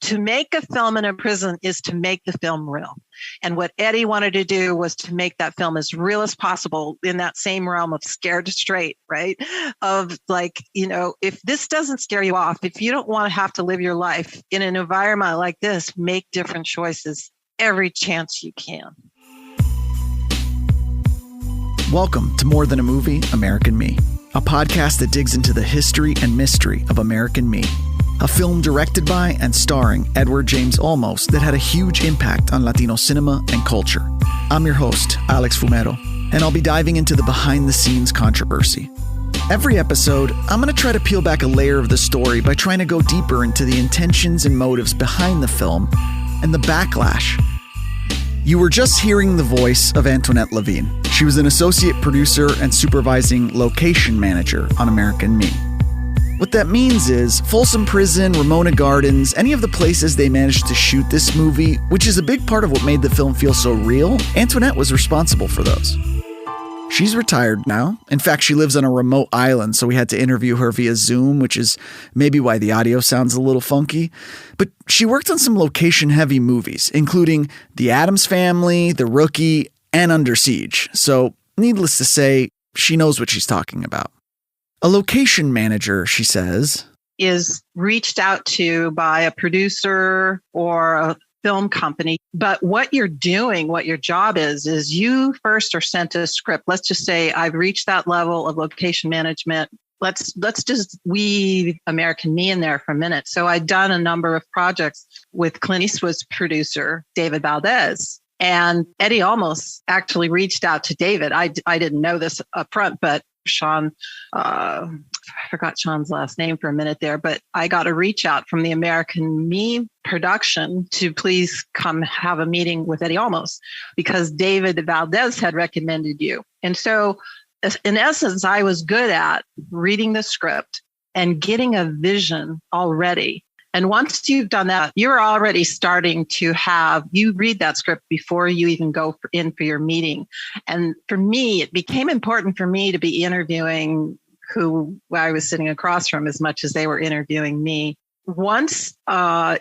To make a film in a prison is to make the film real. And what Eddie wanted to do was to make that film as real as possible in that same realm of scared straight, right? Of like, if this doesn't scare you off, if you don't want to have to live your life in an environment like this, make different choices every chance you can. Welcome to More Than a Movie, American Me, a podcast that digs into the history and mystery of American Me, a film directed by and starring Edward James Olmos that had a huge impact on Latino cinema and culture. I'm your host, Alex Fumero, and I'll be diving into the behind-the-scenes controversy. Every episode, I'm going to try to peel back a layer of the story by trying to go deeper into the intentions and motives behind the film and the backlash. You were just hearing the voice of Antoinette Levine. She was an associate producer and supervising location manager on American Me. What that means is Folsom Prison, Ramona Gardens, any of the places they managed to shoot this movie, which is a big part of what made the film feel so real, Antoinette was responsible for those. She's retired now. In fact, she lives on a remote island, so we had to interview her via Zoom, which is maybe why the audio sounds a little funky. But she worked on some location-heavy movies, including The Addams Family, The Rookie, and Under Siege. So, needless to say, she knows what she's talking about. A location manager, she says, is reached out to by a producer or a film company. But what you're doing, what your job is you first are sent a script. Let's just say I've reached that level of location management. Let's just weave American Me in there for a minute. So I'd done a number of projects with Clint Eastwood's producer, David Valdez. And Eddie Olmos actually reached out to David. I didn't know this up front, but Sean, I forgot Sean's last name for a minute there, but I got a reach out from the American Me production to please come have a meeting with Eddie Olmos because David Valdez had recommended you. And so in essence, I was good at reading the script and getting a vision already. And once you've done that, you're already starting to you read that script before you even go in for your meeting. And for me, it became important for me to be interviewing who I was sitting across from as much as they were interviewing me. Once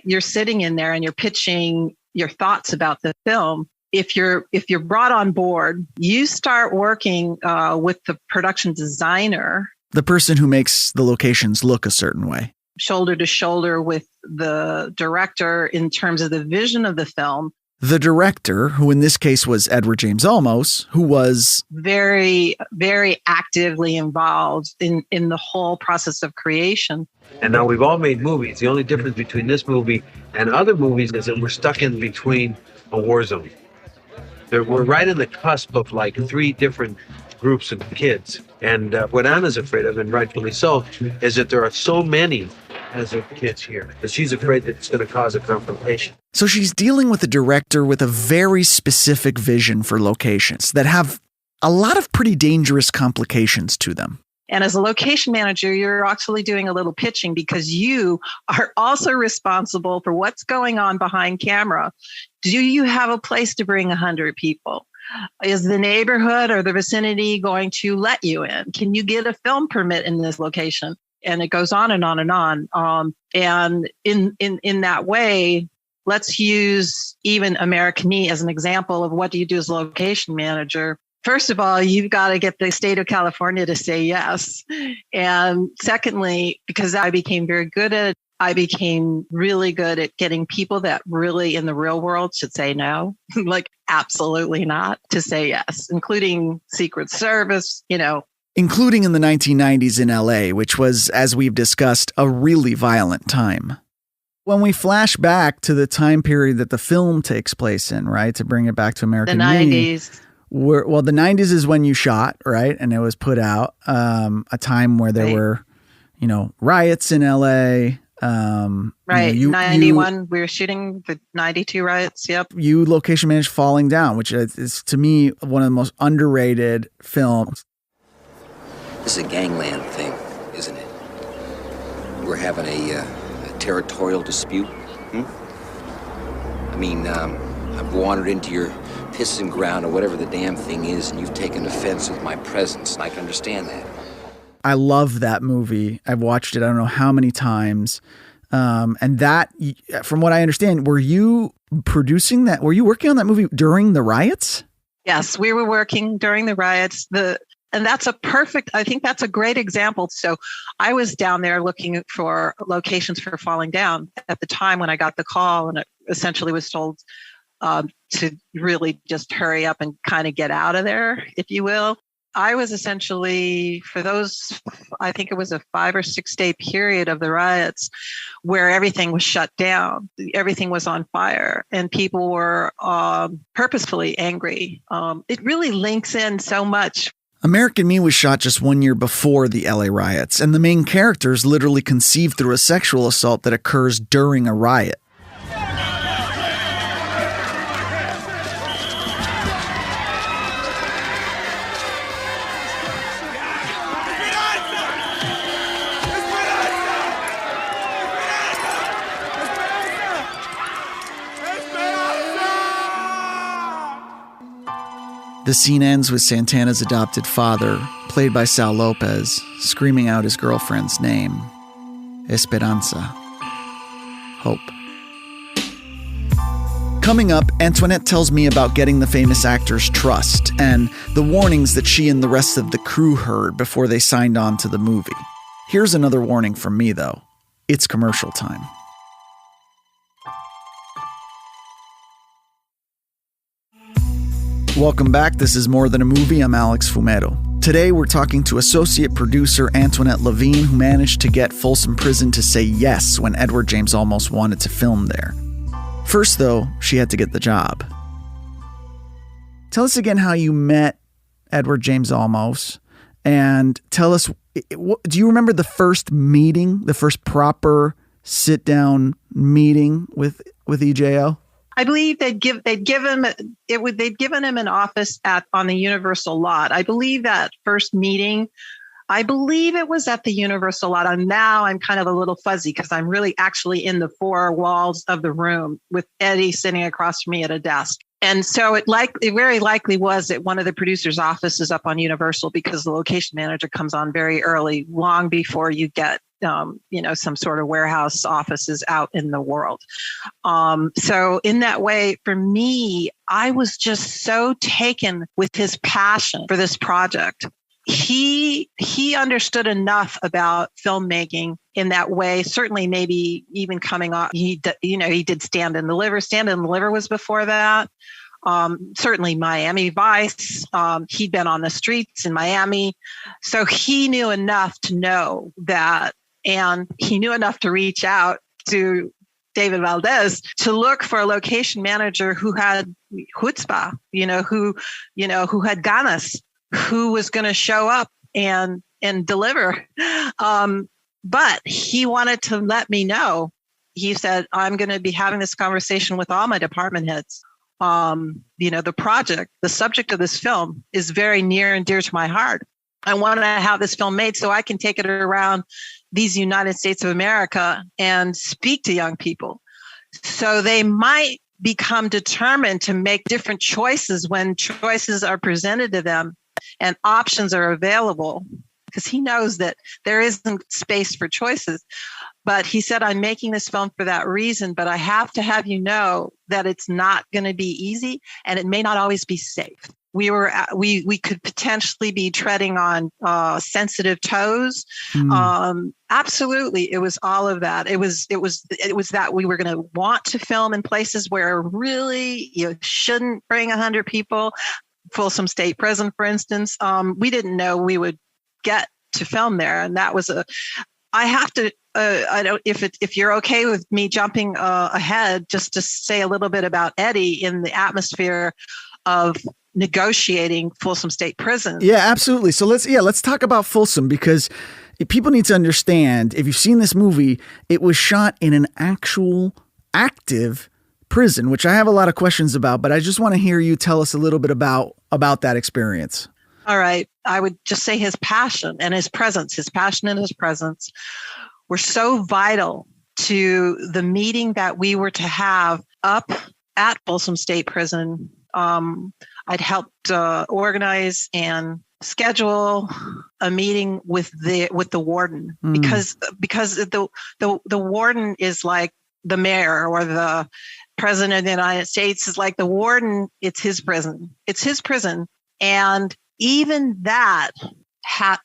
you're sitting in there and you're pitching your thoughts about the film, if you're brought on board, you start working with the production designer. The person who makes the locations look a certain way. Shoulder to shoulder with the director in terms of the vision of the film. The director, who in this case was Edward James Olmos, who was very, very actively involved in the whole process of creation. And now we've all made movies. The only difference between this movie and other movies is that we're stuck in between a war zone. We're right in the cusp of like three different groups of kids. And what Anna's afraid of, and rightfully so, is that there are so many as of kids here, that she's afraid that it's going to cause a confrontation. So she's dealing with a director with a very specific vision for locations that have a lot of pretty dangerous complications to them. And as a location manager, you're actually doing a little pitching because you are also responsible for what's going on behind camera. Do you have a place to bring 100 people? Is the neighborhood or the vicinity going to let you in? Can you get a film permit in this location? And it goes on and on and on. And in that way, let's use even American Me as an example of what do you do as a location manager. First of all, you've got to get the state of California to say yes. And secondly, because I became very good at it, I became really good at getting people that really in the real world should say no, like absolutely not, to say yes, including Secret Service, Including in the 1990s in LA, which was, as we've discussed, a really violent time. When we flash back to the time period that the film takes place in, right, to bring it back to American Me. The 90s. The 90s is when you shot, right, and it was put out, a time where there were, riots in LA. Right, 91, we were shooting the 92 riots, yep. You location managed Falling Down, which is, to me, one of the most underrated films. This is a gangland thing, isn't it? We're having a territorial dispute. I mean, I've wandered into your pissing ground or whatever the damn thing is, and you've taken offense with my presence, and I can understand that. I love that movie. I've watched it I don't know how many times. And that, from what I understand, were you producing that? Were you working on that movie during the riots? Yes, we were working during the riots. And that's I think that's a great example. So I was down there looking for locations for Falling Down at the time when I got the call, and it essentially was told to really just hurry up and kind of get out of there, if you will. I was essentially, for those, I think it was a 5 or 6 day period of the riots where everything was shut down. Everything was on fire and people were purposefully angry. It really links in so much. American Me was shot just 1 year before the LA riots, and the main character is literally conceived through a sexual assault that occurs during a riot. The scene ends with Santana's adopted father, played by Sal Lopez, screaming out his girlfriend's name, Esperanza. Hope. Coming up, Antoinette tells me about getting the famous actor's trust and the warnings that she and the rest of the crew heard before they signed on to the movie. Here's another warning from me, though. It's commercial time. Welcome back. This is More Than a Movie. I'm Alex Fumero. Today, we're talking to associate producer Antoinette Levine, who managed to get Folsom Prison to say yes when Edward James Olmos wanted to film there. First, though, she had to get the job. Tell us again how you met Edward James Olmos, and tell us, do you remember the first meeting, the first proper sit-down meeting with EJO? I believe they'd given him an office on the Universal lot. I believe that first meeting, I believe it was at the Universal lot. And now I'm kind of a little fuzzy because I'm really actually in the four walls of the room with Eddie sitting across from me at a desk. And so it very likely was at one of the producers' offices up on Universal, because the location manager comes on very early, long before you get some sort of warehouse offices out in the world. So in that way, for me, I was just so taken with his passion for this project. He understood enough about filmmaking in that way. Certainly, maybe even coming off, he did Stand and Deliver. Stand and Deliver was before that. Certainly Miami Vice. He'd been on the streets in Miami. So he knew enough to know that. And he knew enough to reach out to David Valdez to look for a location manager who had chutzpah, who had ganas, who was going to show up and deliver. But he wanted to let me know. He said, I'm going to be having this conversation with all my department heads. The project, the subject of this film is very near and dear to my heart. I want to have this film made so I can take it around these United States of America and speak to young people. So they might become determined to make different choices when choices are presented to them and options are available, because he knows that there isn't space for choices. But he said, I'm making this film for that reason, but I have to have you know that it's not going to be easy and it may not always be safe. We could potentially be treading on sensitive toes. Absolutely, it was all of that. It was that we were going to want to film in places where really you shouldn't bring 100 people. Folsom State Prison, for instance, we didn't know we would get to film there, and that was I have to. I don't. If you're okay with me jumping ahead, just to say a little bit about Eddie in the atmosphere of negotiating Folsom State Prison. Yeah, absolutely. So let's talk about Folsom, because people need to understand, if you've seen this movie, it was shot in an actual active prison, which I have a lot of questions about, but I just want to hear you tell us a little bit about that experience. All right. I would just say his passion and his presence, his passion and his presence were so vital to the meeting that we were to have up at Folsom State Prison. I'd helped organize and schedule a meeting with the warden, because the warden is like the mayor, or the president of the United States is like the warden. It's his prison. And even that,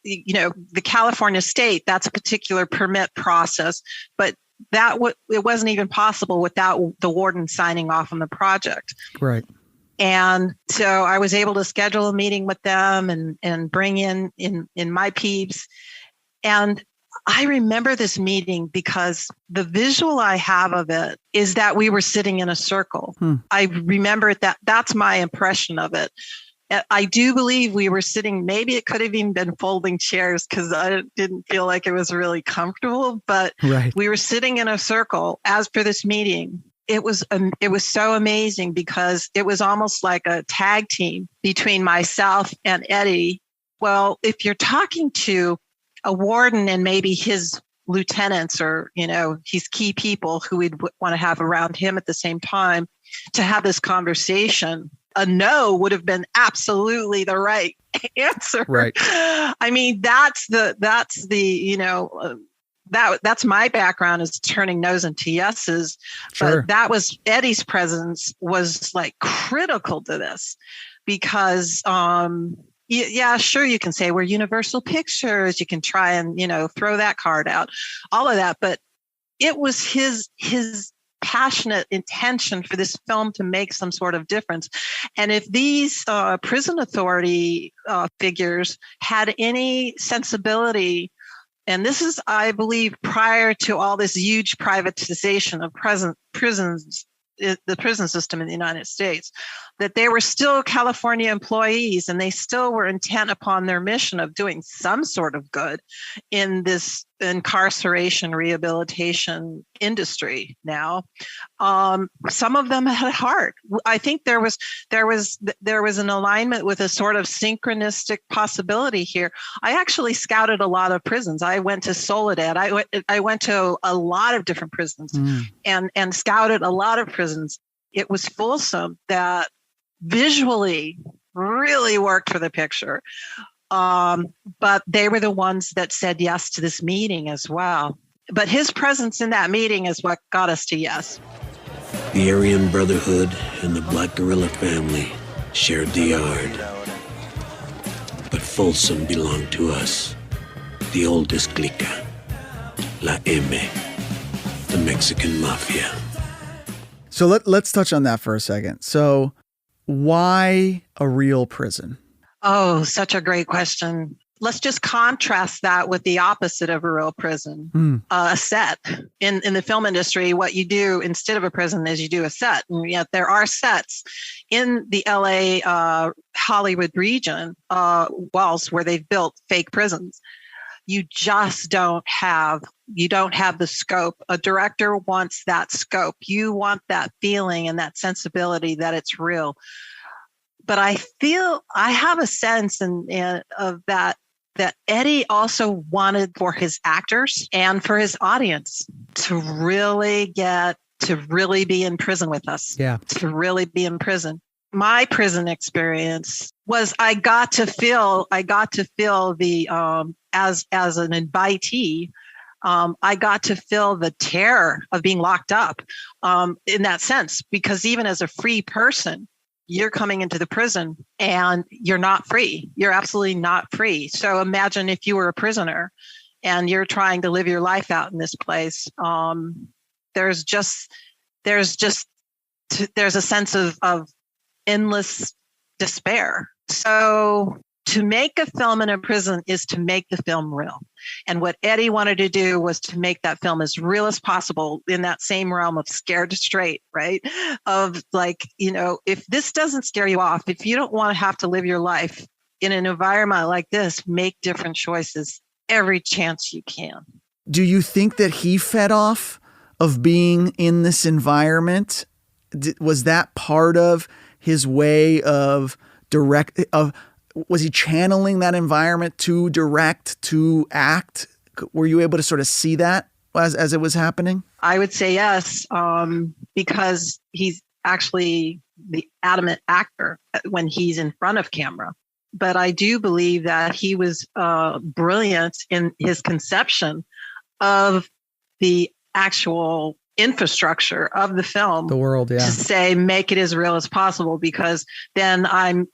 the California state, that's a particular permit process, but it wasn't even possible without the warden signing off on the project. Right. And so I was able to schedule a meeting with them and bring in my peeps. And I remember this meeting because the visual I have of it is that we were sitting in a circle. I remember that's my impression of it. I do believe we were sitting, maybe it could have even been folding chairs, because I didn't feel like it was really comfortable, but we were sitting in a circle as per this meeting. It was so amazing because it was almost like a tag team between myself and Eddie. Well, if you're talking to a warden and maybe his lieutenants, or, his key people who we'd want to have around him at the same time to have this conversation, a no would have been absolutely the right answer. Right. I mean, that's my background, is turning no's into yeses. Sure. But that was Eddie's presence was like critical to this, because yeah, sure, you can say we're Universal Pictures, you can try and throw that card out, all of that, but it was his passionate intention for this film to make some sort of difference. And if these prison authority figures had any sensibility, and this is, I believe, prior to all this huge privatization of prisons, the prison system in the United States, that they were still California employees, and they still were intent upon their mission of doing some sort of good in this incarceration rehabilitation industry now. Some of them had heart. I think there was an alignment with a sort of synchronistic possibility here. I actually scouted a lot of prisons. I went to Soledad. I went to a lot of different prisons and scouted a lot of prisons. It was Folsom that visually really worked for the picture. But they were the ones that said yes to this meeting as well. But his presence in that meeting is what got us to yes. The Aryan Brotherhood and the Black Guerrilla family shared the yard. But Folsom belonged to us, the oldest clica, La M, the Mexican Mafia. So let's touch on that for a second. So why a real prison? Oh, such a great question. Let's just contrast that with the opposite of a real prison, a set. In the film industry, what you do instead of a prison is you do a set. And yet there are sets in the LA Hollywood region, walls where they've built fake prisons. You just don't have the scope. A director wants that scope. You want that feeling and that sensibility that it's real. But I feel I have a sense of that Eddie also wanted for his actors and for his audience to really be in prison with us. Yeah. To really be in prison. My prison experience was I got to feel the as an invitee. I got to feel the terror of being locked up in that sense, because even as a free person, you're coming into the prison and you're not free. You're absolutely not free. So imagine if you were a prisoner and you're trying to live your life out in this place. There's a sense of endless despair. So to make a film in a prison is to make the film real. And what Eddie wanted to do was to make that film as real as possible in that same realm of scared straight, right? Of like, if this doesn't scare you off, if you don't want to have to live your life in an environment like this, make different choices every chance you can. Do you think that he fed off of being in this environment? Was that part of his way of was he channeling that environment to direct, to act? Were you able to sort of see that as it was happening? I would say yes, because he's actually the adamant actor when he's in front of camera. but I do believe that he was brilliant in his conception of the actual infrastructure of the film, the world, to say make it as real as possible, because then I'm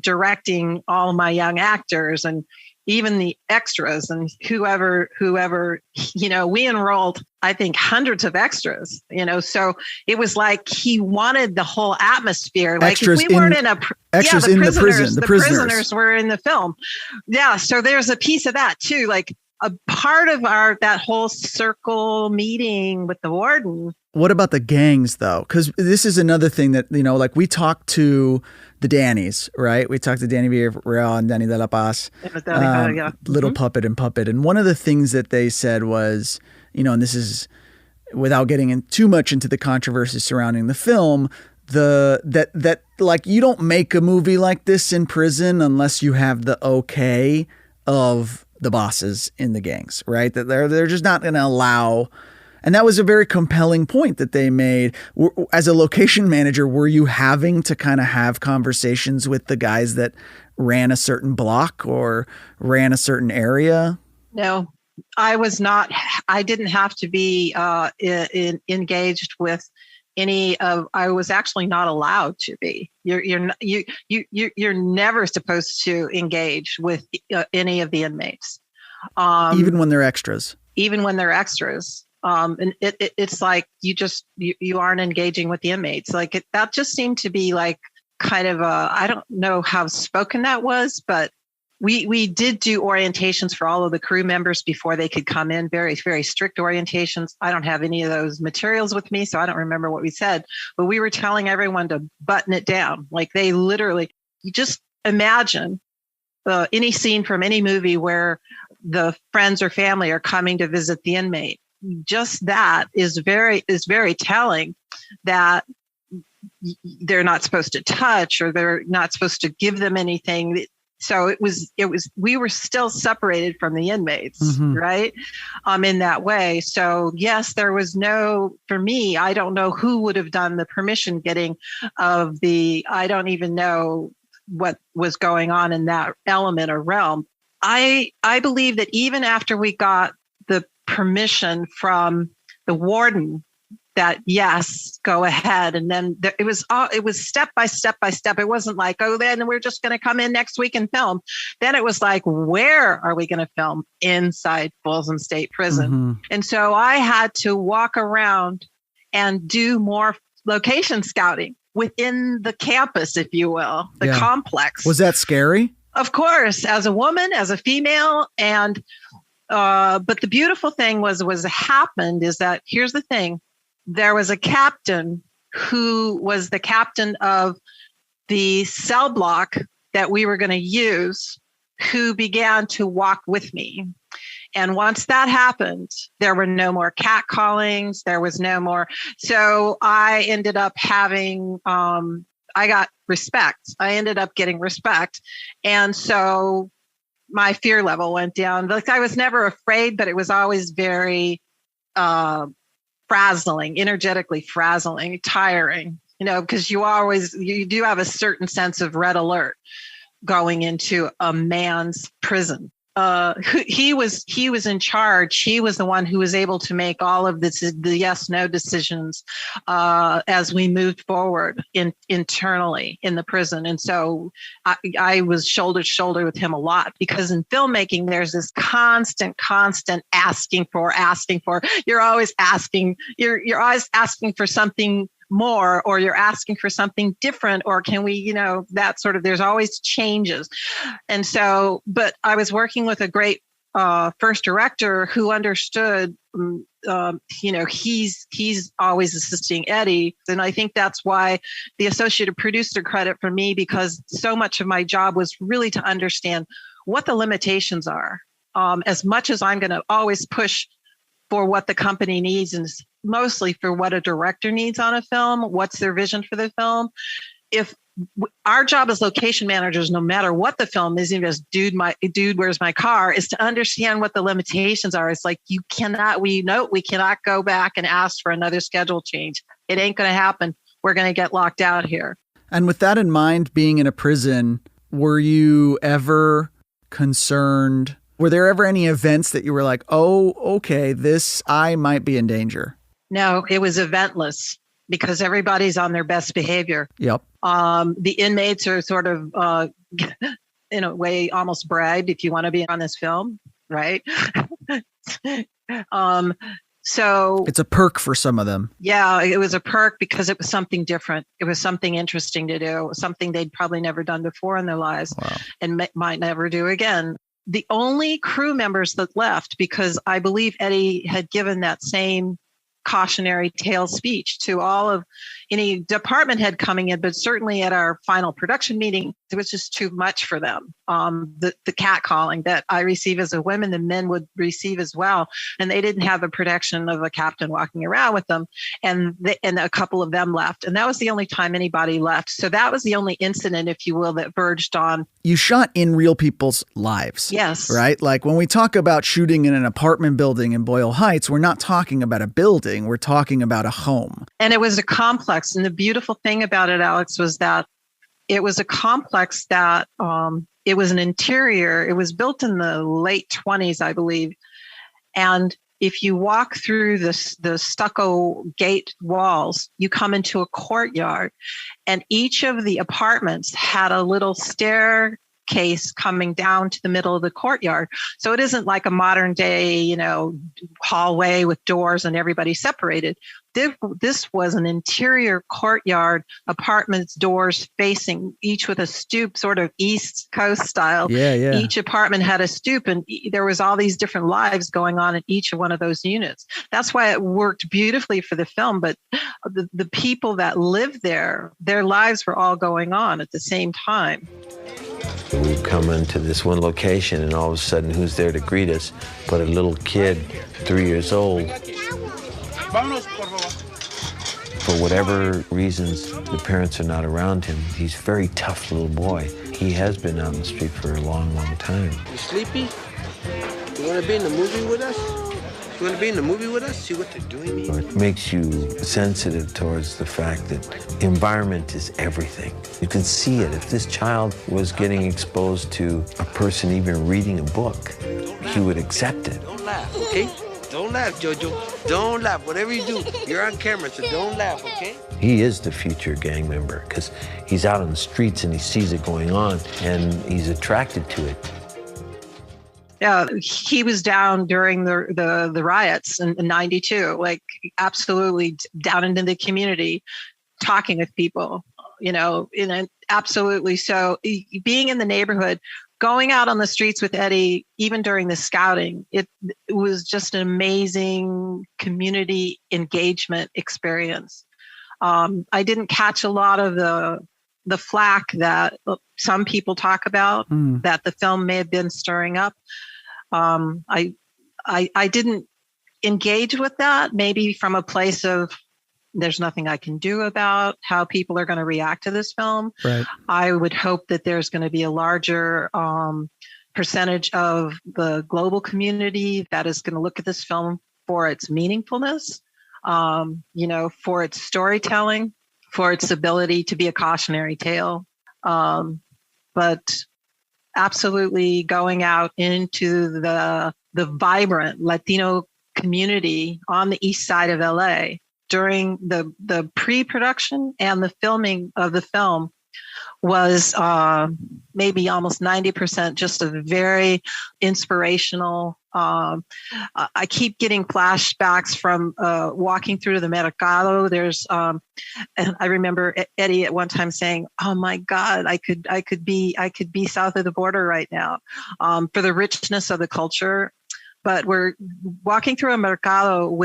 directing all my young actors and even the extras and whoever, we enrolled, I think, hundreds of extras, so it was like he wanted the whole atmosphere. Like extras if we weren't extras in the prison, the prisoners were in the film. Yeah. So there's a piece of that too. Like a part of that whole circle meeting with the warden. What about the gangs though? Because this is another thing that, like we talked to the Dannys, right? We talked to Danny Villarreal and Danny de la Paz, Little Puppet and Puppet. And one of the things that they said was, and this is without getting in too much into the controversy surrounding the film, that like you don't make a movie like this in prison unless you have the okay of the bosses in the gangs, right? That they're just not going to allow. And that was a very compelling point that they made. As a location manager, were you having to kind of have conversations with the guys that ran a certain block or ran a certain area? No, I was not. I didn't have to be engaged with any of. I was actually not allowed to be. You're never supposed to engage with any of the inmates, even when they're extras. Even when they're extras. And it's like you aren't engaging with the inmates. Like that just seemed to be like kind of I don't know how spoken that was, but we did do orientations for all of the crew members before they could come in. Very, very strict orientations. I don't have any of those materials with me, so I don't remember what we said, but we were telling everyone to button it down. Like they literally, you just imagine any scene from any movie where the friends or family are coming to visit the inmate. Just that is very telling that they're not supposed to touch or they're not supposed to give them anything. So we were still separated from the inmates, right? In that way. So yes, there was for me, I don't know who would have done the permission getting of I don't even know what was going on in that element or realm. I believe that even after we got the permission from the warden that yes, go ahead. And then it was step by step by step. It wasn't like, oh, then we're just going to come in next week and film. Then it was like, where are we going to film? Inside Folsom State Prison. And so I had to walk around and do more location scouting within the campus, if you will, the complex. Was that scary? Of course, as a woman, as a female. And but the beautiful thing was happened is that here's the thing. There was a captain who was the captain of the cell block that we were going to use, who began to walk with me. And once that happened, there were no more catcallings. There was no more. So I ended up having, I got respect. I ended up getting respect. And so my fear level went down. Like I was never afraid, but it was always very frazzling, energetically frazzling, tiring, because you do have a certain sense of red alert going into a man's prison. He was in charge. He was the one who was able to make all of the yes, no decisions as we moved forward internally in the prison. And so I was shoulder to shoulder with him a lot, because in filmmaking, there's this constant asking for, you're always asking for something more, or you're asking for something different, or can we, that sort of, there's always changes. And so, but I was working with a great first director who understood, he's always assisting Eddie. And I think that's why the associated producer credit for me, because so much of my job was really to understand what the limitations are. As much as I'm going to always push for what the company needs, and mostly for what a director needs on a film, what's their vision for the film. If our job as location managers, no matter what the film is, even as dude, where's my car, is to understand what the limitations are. It's like, we cannot go back and ask for another schedule change. It ain't going to happen. We're going to get locked out here. And with that in mind, being in a prison, were you ever concerned? Were there ever any events that you were like, oh, okay, I might be in danger? No, it was eventless because everybody's on their best behavior. Yep. The inmates are sort of, in a way, almost bragged if you want to be on this film, right? So it's a perk for some of them. Yeah, it was a perk because it was something different. It was something interesting to do, something they'd probably never done before in their lives. Wow. And might never do again. The only crew members that left, because I believe Eddie had given that same cautionary tale speech to all of any department head coming in, but certainly at our final production meeting, it was just too much for them. The catcalling that I receive as a woman, the men would receive as well. And they didn't have the protection of a captain walking around with them. And a couple of them left. And that was the only time anybody left. So that was the only incident, if you will, that verged on. You shot in real people's lives. Yes. Right? Like when we talk about shooting in an apartment building in Boyle Heights, we're not talking about a building. We're talking about a home. And it was a complex. And the beautiful thing about it, Alex, was that it was a complex that it was an interior. It was built in the late 1920s, I believe. And if you walk through the stucco gate walls, you come into a courtyard. And each of the apartments had a little staircase coming down to the middle of the courtyard. So it isn't like a modern day, hallway with doors and everybody separated. This was an interior courtyard, apartments, doors facing each with a stoop, sort of East Coast style. Yeah. Each apartment had a stoop, and there was all these different lives going on in each of one of those units. That's why it worked beautifully for the film. But the people that lived there, their lives were all going on at the same time. We come into this one location, and all of a sudden, who's there to greet us but a little kid, 3 years old. For whatever reasons, the parents are not around him. He's a very tough little boy. He has been out in the street for a long, long time. You sleepy? You want to be in the movie with us? You want to be in the movie with us? See what they're doing here? It makes you sensitive towards the fact that environment is everything. You can see it. If this child was getting exposed to a person even reading a book, he would accept it. Don't laugh, okay? Don't laugh, Jojo. Don't laugh. Whatever you do, you're on camera, so don't laugh, okay? He is the future gang member because he's out on the streets and he sees it going on and he's attracted to it. Yeah, he was down during the riots in 92, like absolutely down into the community, talking with people, absolutely. So being in the neighborhood, going out on the streets with Eddie, even during the scouting, it was just an amazing community engagement experience. I didn't catch a lot of the flack that some people talk about that the film may have been stirring up. I didn't engage with that, maybe from a place of there's nothing I can do about how people are going to react to this film. Right. I would hope that there's going to be a larger percentage of the global community that is going to look at this film for its meaningfulness, for its storytelling, for its ability to be a cautionary tale. But absolutely going out into the vibrant Latino community on the east side of LA during the pre-production and the filming of the film was maybe almost 90% just a very inspirational. I keep getting flashbacks from walking through the Mercado. There's, and I remember Eddie at one time saying, "Oh my God, I could be south of the border right now," for the richness of the culture. But we're walking through a Mercado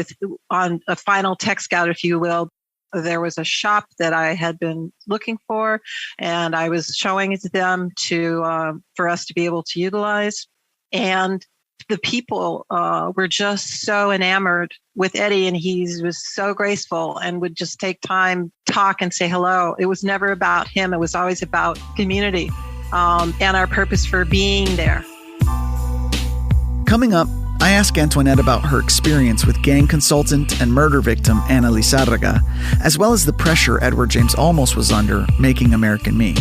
on a final tech scout, if you will. There was a shop that I had been looking for, and I was showing it to them for us to be able to utilize. And the people were just so enamored with Eddie, and he was so graceful and would just take time, talk, and say hello. It was never about him. It was always about community and our purpose for being there. Coming up, I ask Antoinette about her experience with gang consultant and murder victim Ana Lizárraga, as well as the pressure Edward James Olmos was under making American Me.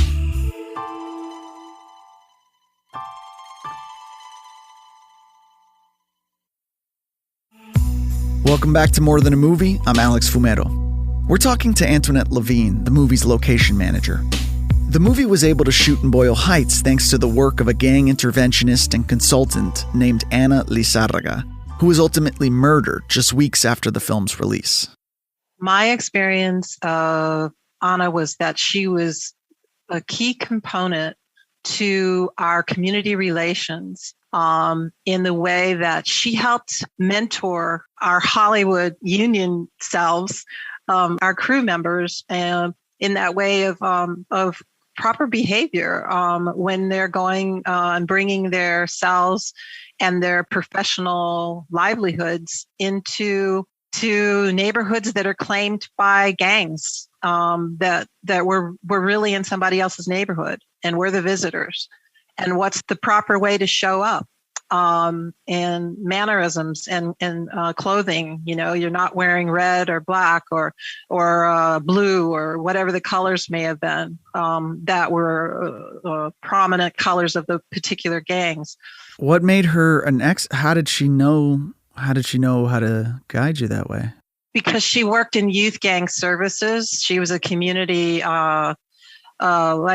Welcome back to More Than a Movie. I'm Alex Fumero. We're talking to Antoinette Levine, the movie's location manager. The movie was able to shoot in Boyle Heights thanks to the work of a gang interventionist and consultant named Ana Lizárraga, who was ultimately murdered just weeks after the film's release. My experience of Ana was that she was a key component to our community relations in the way that she helped mentor our Hollywood union selves, our crew members, and in that way of proper behavior when they're going and bringing their selves and their professional livelihoods into neighborhoods that are claimed by gangs that we're really in somebody else's neighborhood and we're the visitors. And what's the proper way to show up and mannerisms and clothing. You know, you're not wearing red or black or blue or whatever the colors may have been that were prominent colors of the particular gangs. What made her an ex? How did she know how to guide you that way? Because she worked in youth gang services. She was a community I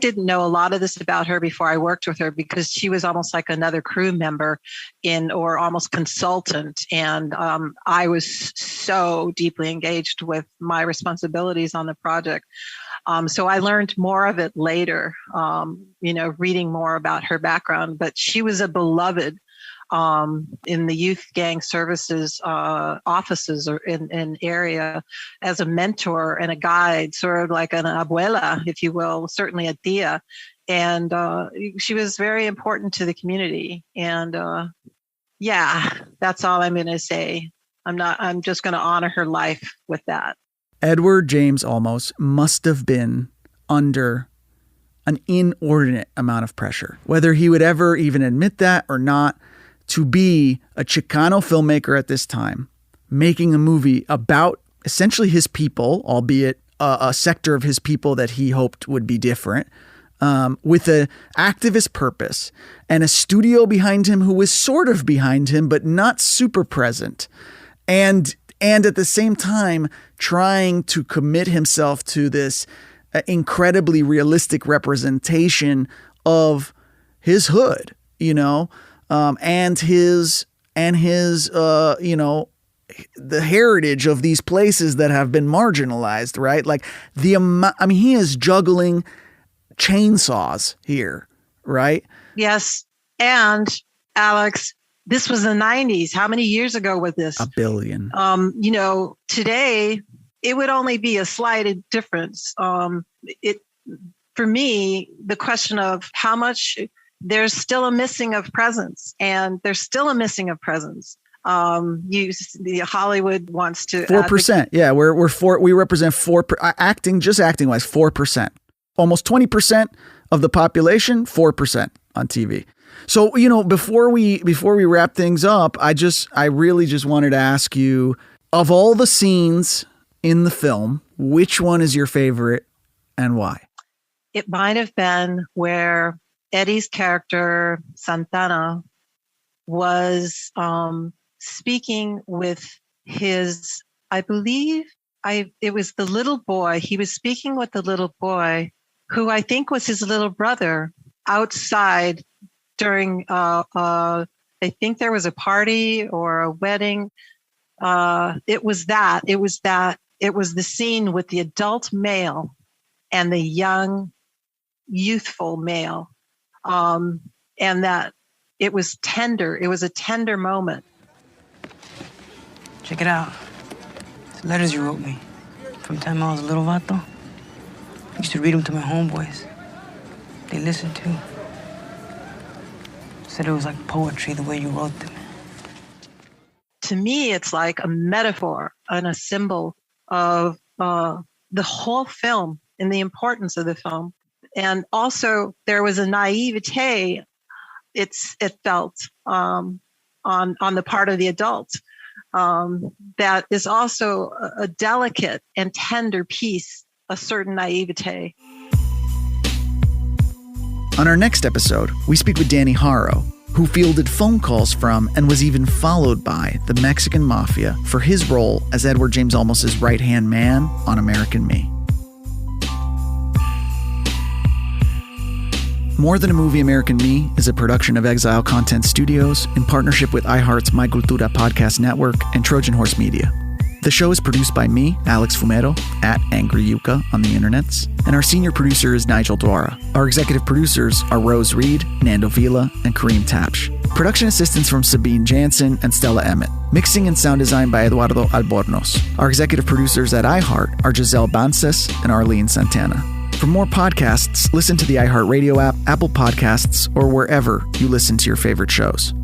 didn't know a lot of this about her before I worked with her, because she was almost like another crew member or almost consultant. And I was so deeply engaged with my responsibilities on the project. So I learned more of it later, reading more about her background. But she was a beloved in the youth gang services offices or in area as a mentor and a guide, sort of like an abuela, if you will, certainly a tia. And she was very important to the community. And that's all I'm going to say. I'm just going to honor her life with that. Edward James Olmos must have been under an inordinate amount of pressure, whether he would ever even admit that or not, to be a Chicano filmmaker at this time, making a movie about essentially his people, albeit a sector of his people that he hoped would be different, with an activist purpose and a studio behind him who was sort of behind him, but not super present. And at the same time, trying to commit himself to this incredibly realistic representation of his hood, and his the heritage of these places that have been marginalized, right? Like he is juggling chainsaws here, right? Yes. And Alex, this was the 90s. How many years ago was this? A billion. Today it would only be a slight difference. For me, the question of how much. There's still a missing of presence, and there's still a missing of presence. The Hollywood wants to 4%. Yeah, we represent 4% acting wise 4%. Almost 20% of the population, 4% on TV. So before we wrap things up, I really just wanted to ask you, of all the scenes in the film, which one is your favorite and why? It might have been where Eddie's character, Santana, was speaking with his, I believe, it was the little boy. He was speaking with the little boy, who I think was his little brother, outside during, I think there was a party or a wedding. It was the scene with the adult male and the young, youthful male. And that it was tender. It was a tender moment. Check it out. The letters you wrote me from the time I was a little vato. I used to read them to my homeboys. They listened too. Said it was like poetry the way you wrote them. To me, it's like a metaphor and a symbol of the whole film and the importance of the film. And also, there was a naivete it felt on the part of the adult. That is also a delicate and tender piece, a certain naivete. On our next episode, we speak with Danny Haro, who fielded phone calls from and was even followed by the Mexican Mafia for his role as Edward James Olmos' right-hand man on American Me. More Than a Movie American Me is a production of Exile Content Studios in partnership with iHeart's My Cultura podcast network and Trojan Horse Media. The show is produced by me, Alex Fumero, at Angry Yuka on the internets, and our senior producer is Nigel Dwara. Our executive producers are Rose Reed, Nando Vila, and Kareem Tapsh. Production assistance from Sabine Jansen and Stella Emmett. Mixing and sound design by Eduardo Albornoz. Our executive producers at iHeart are Giselle Bances and Arlene Santana. For more podcasts, listen to the iHeartRadio app, Apple Podcasts, or wherever you listen to your favorite shows.